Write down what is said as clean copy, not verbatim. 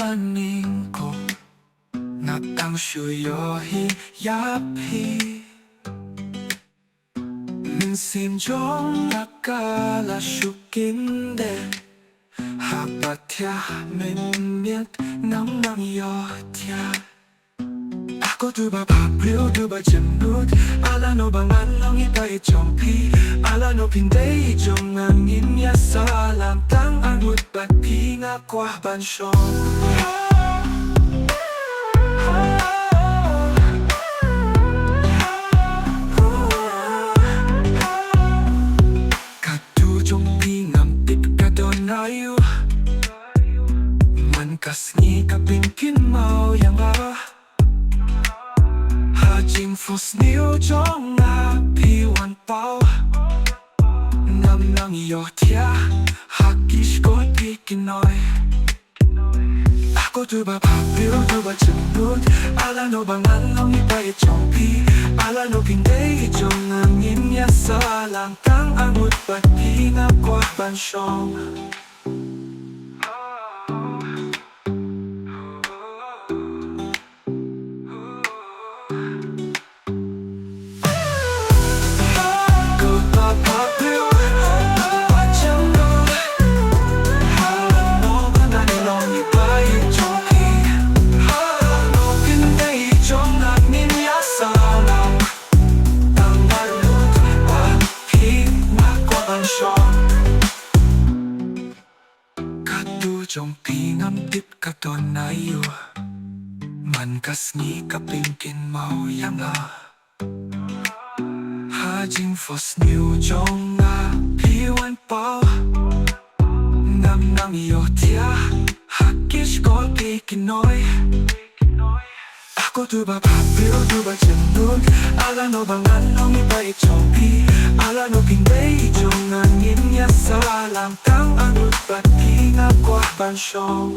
aning ko Nakang shuyohi yapi Minsim jong nakala shukin de Habatya min miet nang nang yotia Ako duba papriu duba jemnut Ala no bangan long ibai jompi Ala no pindai jong angin ya salam tang angut bat pinga kwah ban shong Katu jong pingam tip kadonayu Man kasngi kapingkin mau yang ah Hajing fos niu jong na piwan pao Nam nang yo tia Hakish ko pikinoy Ako duba papiu duba jemnut Ala no bangan long ibai jompi Ala no pindai jong angin ya salang tang angut bat pinga kwah ban shong Jong pingam tip kadonayu Man kasngi kapingkin mau yang Hajing fos niu jong na piwan pao Nam nang yo tia Hakish ko pikinoy Ako duba papiu duba jemnut Ala no bangan long ibai jompi Ala no pindai jong angin ya salam tang anut bat pinga kwah ban shong